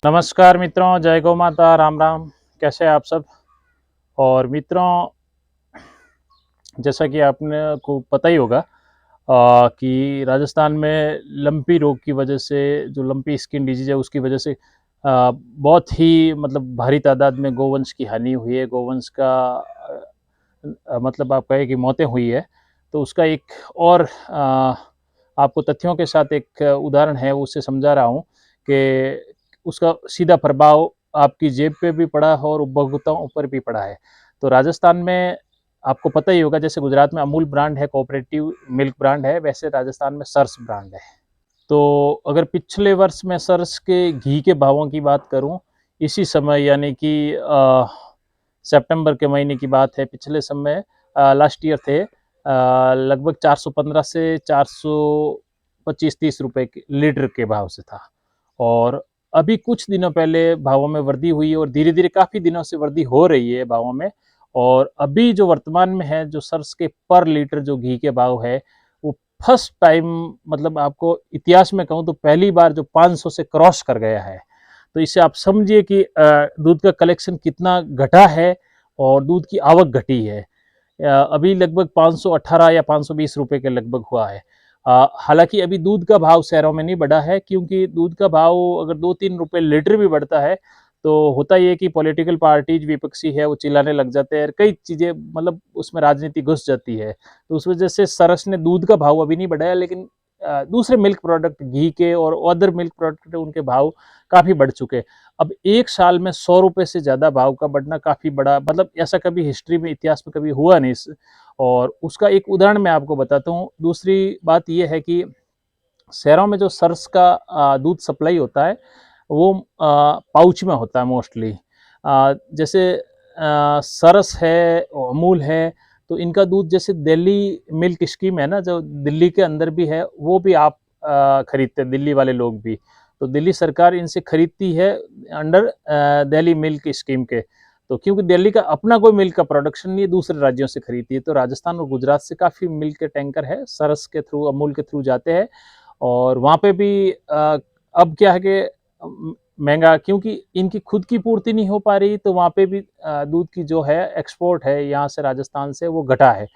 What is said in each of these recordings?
नमस्कार मित्रों, जय गौ माता, राम राम। कैसे हैं आप सब। और मित्रों, जैसा कि आपने को पता ही होगा कि राजस्थान में लंपी रोग की वजह से, जो लंपी स्किन डिजीज है उसकी वजह से बहुत ही मतलब भारी तादाद में गौवंश की हानि हुई है। गौवंश का मतलब आप कहें कि मौतें हुई है। तो उसका एक और आपको तथ्यों के साथ एक उदाहरण है, उससे समझा रहा हूँ कि उसका सीधा प्रभाव आपकी जेब पे भी पड़ा है और उपभोक्ताओं पर भी पड़ा है। तो राजस्थान में आपको पता ही होगा, जैसे गुजरात में अमूल ब्रांड है, कोऑपरेटिव मिल्क ब्रांड है, वैसे राजस्थान में सर्स ब्रांड है। तो अगर पिछले वर्ष में सर्स के घी के भावों की बात करूं, इसी समय यानी कि सितंबर के महीने की बात है, पिछले समय लास्ट ईयर थे लगभग 415 से 425-30 रुपए लीटर के भाव से था। और अभी कुछ दिनों पहले भावों में वृद्धि हुई और धीरे धीरे काफ़ी दिनों से वृद्धि हो रही है भावों में। और अभी जो वर्तमान में है, जो सर्स के पर लीटर जो घी के भाव है, वो फर्स्ट टाइम मतलब आपको इतिहास में कहूँ तो पहली बार जो 500 से क्रॉस कर गया है। तो इससे आप समझिए कि दूध का कलेक्शन कितना घटा है और दूध की आवक घटी है। अभी लगभग 518 या 520 रुपए के लगभग हुआ है। हालांकि अभी दूध का भाव शहरों में नहीं बढ़ा है, क्योंकि दूध का भाव अगर 2-3 रुपए लीटर भी बढ़ता है तो होता ही है कि पॉलिटिकल पार्टीज विपक्षी है वो चिल्लाने लग जाते हैं, कई चीज़ें मतलब उसमें राजनीति घुस जाती है। तो उस वजह से सरस ने दूध का भाव अभी नहीं बढ़ाया, लेकिन दूसरे मिल्क प्रोडक्ट घी के और अदर मिल्क प्रोडक्ट उनके भाव काफ़ी बढ़ चुके हैं। अब एक साल में 100 रुपए से ज़्यादा भाव का बढ़ना काफ़ी बड़ा, मतलब ऐसा कभी हिस्ट्री में, इतिहास में कभी हुआ नहीं। और उसका एक उदाहरण मैं आपको बताता हूँ। दूसरी बात यह है कि शहरों में जो सर्स का दूध सप्लाई होता है वो पाउच में होता है मोस्टली। जैसे सरस है, अमूल है, तो इनका दूध जैसे दिल्ली मिल्क स्कीम है ना, जो दिल्ली के अंदर भी है, वो भी आप खरीदते हैं, दिल्ली वाले लोग भी। तो दिल्ली सरकार इनसे खरीदती है अंडर दिल्ली मिल्क स्कीम के। तो क्योंकि दिल्ली का अपना कोई मिल्क का प्रोडक्शन नहीं है, दूसरे राज्यों से खरीदती है, तो राजस्थान और गुजरात से काफ़ी मिल्क के टैंकर है, सरस के थ्रू, अमूल के थ्रू जाते हैं। और वहाँ पे भी अब क्या है कि महंगा, क्योंकि इनकी खुद की पूर्ति नहीं हो पा रही, तो वहाँ पे भी दूध की जो है एक्सपोर्ट है यहाँ से राजस्थान से, वो घटा है।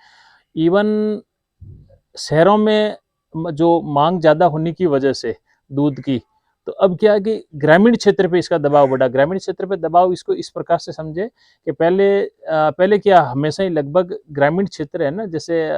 इवन शहरों में जो मांग ज़्यादा होने की वजह से दूध की, तो अब क्या है कि ग्रामीण क्षेत्र पे इसका दबाव बढ़ा। ग्रामीण क्षेत्र पे दबाव इसको इस प्रकार से समझे कि पहले क्या, हमेशा ही लगभग ग्रामीण क्षेत्र है ना, जैसे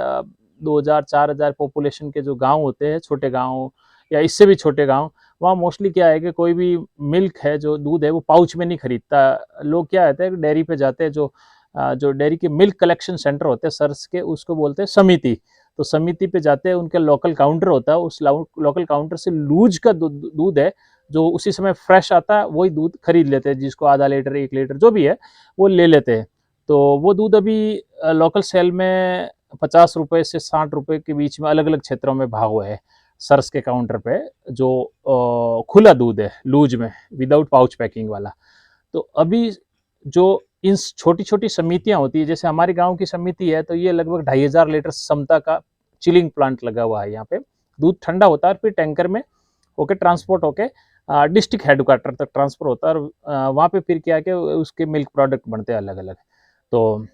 2000-4000 पॉपुलेशन के जो गांव होते हैं, छोटे गांव या इससे भी छोटे गांव, वहाँ मोस्टली क्या है कि कोई भी मिल्क है, जो दूध है, वो पाउच में नहीं खरीदता। लोग क्या होता है, डेयरी पे जाते हैं, जो डेयरी के मिल्क कलेक्शन सेंटर होते हैं सर्स के, उसको बोलते हैं समिति। तो समिति पे जाते हैं, उनके लोकल काउंटर होता है, उस लोकल काउंटर से लूज का दूध है, जो उसी समय फ्रेश आता है, वही दूध खरीद लेते हैं, जिसको आधा लीटर 1 लीटर जो भी है वो ले लेते हैं। तो वो दूध अभी लोकल सेल में 50 रुपए से 60 रुपए के बीच में अलग अलग क्षेत्रों में भाव है सर्स के काउंटर पे, जो खुला दूध है लूज में, विदाउट पाउच पैकिंग वाला। तो अभी जो इन छोटी छोटी समितियां होती है, जैसे हमारे गांव की समिति है, तो ये लगभग 2500 लीटर क्षमता का चिलिंग प्लांट लगा हुआ है यहाँ पे। दूध ठंडा होता है और फिर टैंकर में होके ट्रांसपोर्ट होके डिस्ट्रिक्ट हेडक्वार्टर तक ट्रांसफर होता है, और वहाँ पे फिर क्या है कि उसके मिल्क प्रोडक्ट बनते हैं अलग अलग। तो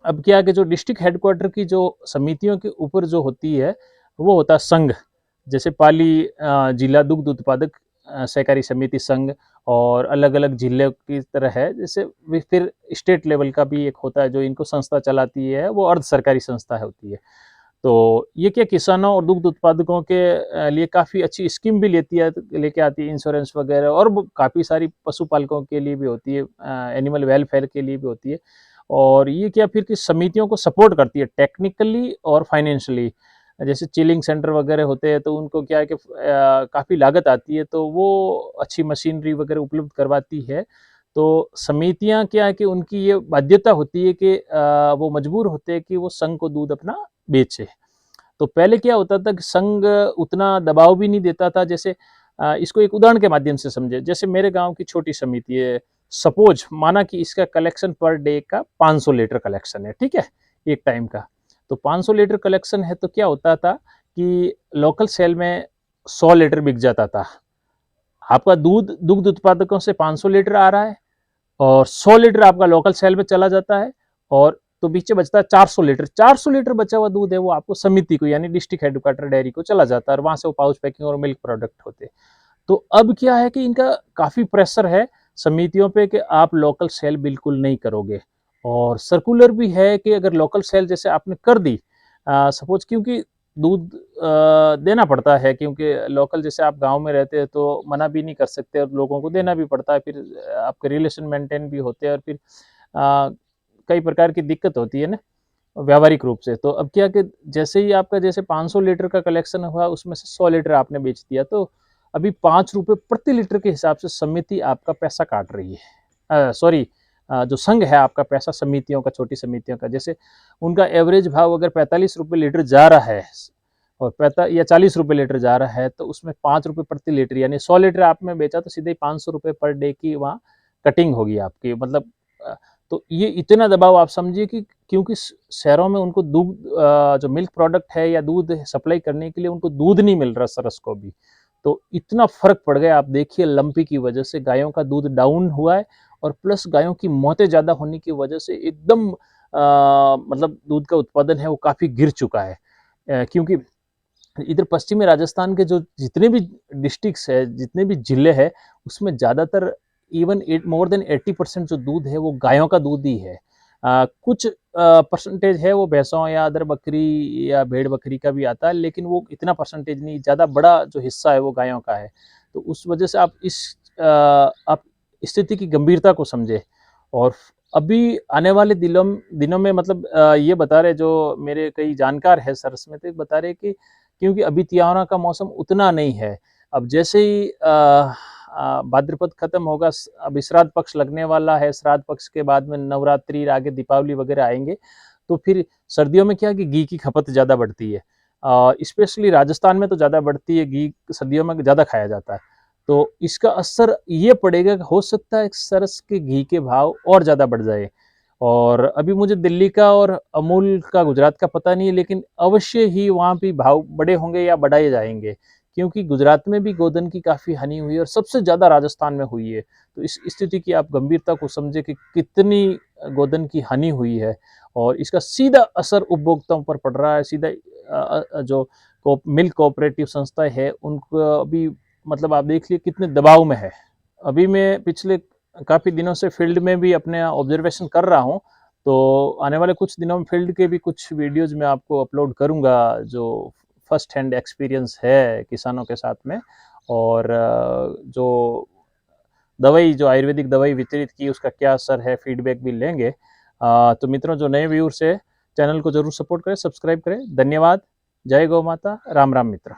अब क्या है कि जो डिस्ट्रिक्ट हेडक्वार्टर की जो समितियों के ऊपर जो होती है, वो होता है संघ। जैसे पाली जिला दुग्ध उत्पादक सहकारी समिति संघ, और अलग अलग जिले की तरह है। जैसे फिर स्टेट लेवल का भी एक होता है जो इनको संस्था चलाती है, वो अर्ध सरकारी संस्था होती है। तो ये क्या किसानों और दुग्ध उत्पादकों के लिए काफ़ी अच्छी स्कीम भी लेके आती है, इंश्योरेंस वगैरह, और काफ़ी सारी पशुपालकों के लिए भी होती है, एनिमल वेलफेयर के लिए भी होती है। और ये क्या फिर कि समितियों को सपोर्ट करती है टेक्निकली और फाइनेंशियली। जैसे चिलिंग सेंटर वगैरह होते हैं, तो उनको क्या है कि काफ़ी लागत आती है, तो वो अच्छी मशीनरी वगैरह उपलब्ध करवाती है। तो समितियां क्या है कि उनकी ये बाध्यता होती है कि वो मजबूर होते हैं कि वो संघ को दूध अपना बेचे। तो पहले क्या होता था कि संघ उतना दबाव भी नहीं देता था। जैसे इसको एक उदाहरण के माध्यम से समझे, जैसे मेरे गांव की छोटी समिति है, सपोज माना कि इसका कलेक्शन पर डे का 500 लीटर कलेक्शन है, ठीक है, एक टाइम का। तो 500 लीटर कलेक्शन है, तो क्या होता था कि लोकल सेल में 100 लीटर बिक जाता था। आपका दूध दुग्ध उत्पादकों से 500 लीटर आ रहा है और 100 लीटर आपका लोकल सेल में चला जाता है और तो पीछे बचता है 400 लीटर। 400 लीटर बचा हुआ दूध है वो आपको समिति को यानी डिस्ट्रिक्ट हेडक्वार्टर डेयरी को चला जाता है और वहां से वो पाउच पैकिंग और मिल्क प्रोडक्ट होते हैं। तो अब क्या है कि इनका काफ़ी प्रेशर है समितियों पे कि आप लोकल सेल बिल्कुल नहीं करोगे और सर्कुलर भी है कि अगर लोकल सेल जैसे आपने कर दी सपोज क्योंकि दूध देना पड़ता है क्योंकि लोकल जैसे आप गांव में रहते हैं तो मना भी नहीं कर सकते और लोगों को देना भी पड़ता है फिर आपके रिलेशन मेंटेन भी होते हैं और फिर कई प्रकार की दिक्कत होती है ना व्यावहारिक रूप से। तो अब क्या कि जैसे ही आपका जैसे 500 लीटर का कलेक्शन हुआ उसमें से 100 लीटर आपने बेच दिया तो अभी 5 रुपये प्रति लीटर के हिसाब से समिति आपका पैसा काट रही है। सॉरी, जो संघ है आपका पैसा समितियों का छोटी समितियों का जैसे उनका एवरेज भाव अगर 45 रुपये लीटर जा रहा है और 45 या 40 रुपये लीटर जा रहा है तो उसमें 5 रुपये प्रति लीटर यानी 100 लीटर आपने बेचा तो सीधे ही 500 रुपये पर डे की वहाँ कटिंग होगी आपकी मतलब तो ये इतना दबाव आप समझिए कि क्योंकि शहरों में उनको दूध जो मिल्क प्रोडक्ट है या दूध सप्लाई करने के लिए उनको दूध नहीं मिल रहा सरस को भी तो इतना फर्क पड़ गया। आप देखिए लंपी की वजह से गायों का दूध डाउन हुआ है और प्लस गायों की मौतें ज़्यादा होने की वजह से एकदम मतलब दूध का उत्पादन है वो काफ़ी गिर चुका है क्योंकि इधर पश्चिमी राजस्थान के जो जितने भी डिस्ट्रिक्ट्स है जितने भी जिले हैं उसमें ज़्यादातर इवन मोर देन 80% जो दूध है वो गायों का दूध ही है। कुछ परसेंटेज है वो भैंसों या अदर बकरी या भेड़ बकरी का भी आता है लेकिन वो इतना परसेंटेज नहीं ज़्यादा बड़ा जो हिस्सा है वो गायों का है। तो उस वजह से आप आप स्थिति की गंभीरता को समझे और अभी आने वाले दिनों में मतलब ये बता रहे जो मेरे कई जानकार है सरस में तो बता रहे कि क्योंकि अभी तिहारों का मौसम उतना नहीं है। अब जैसे ही भाद्रपद खत्म होगा अब श्राद्ध पक्ष लगने वाला है, श्राद्ध पक्ष के बाद में नवरात्रि आगे दीपावली वगैरह आएंगे तो फिर सर्दियों में क्या कि घी की खपत ज़्यादा बढ़ती है स्पेशली राजस्थान में तो ज़्यादा बढ़ती है घी सर्दियों में ज़्यादा खाया जाता है। तो इसका असर ये पड़ेगा कि हो सकता है सरस के घी के भाव और ज़्यादा बढ़ जाए और अभी मुझे दिल्ली का और अमूल का गुजरात का पता नहीं है लेकिन अवश्य ही वहाँ भी भाव बड़े होंगे या बढ़ाए जाएंगे क्योंकि गुजरात में भी गोधन की काफ़ी हानि हुई है और सबसे ज़्यादा राजस्थान में हुई है। तो इस स्थिति की आप गंभीरता को समझे कि कितनी गोधन की हानि हुई है और इसका सीधा असर उपभोक्ताओं पर पड़ रहा है। सीधा जो मिल्क कोऑपरेटिव संस्था है उनको अभी मतलब आप देख लिए कितने दबाव में है। अभी मैं पिछले काफ़ी दिनों से फील्ड में भी अपने ऑब्जर्वेशन कर रहा हूँ तो आने वाले कुछ दिनों में फील्ड के भी कुछ वीडियोज़ मैं आपको अपलोड करूँगा जो फर्स्ट हैंड एक्सपीरियंस है किसानों के साथ में और जो दवाई जो आयुर्वेदिक दवाई वितरित की उसका क्या असर है फीडबैक भी लेंगे। तो मित्रों जो नए व्यूअर्स है चैनल को जरूर सपोर्ट करें सब्सक्राइब करें। धन्यवाद। जय गौ माता। राम राम मित्र।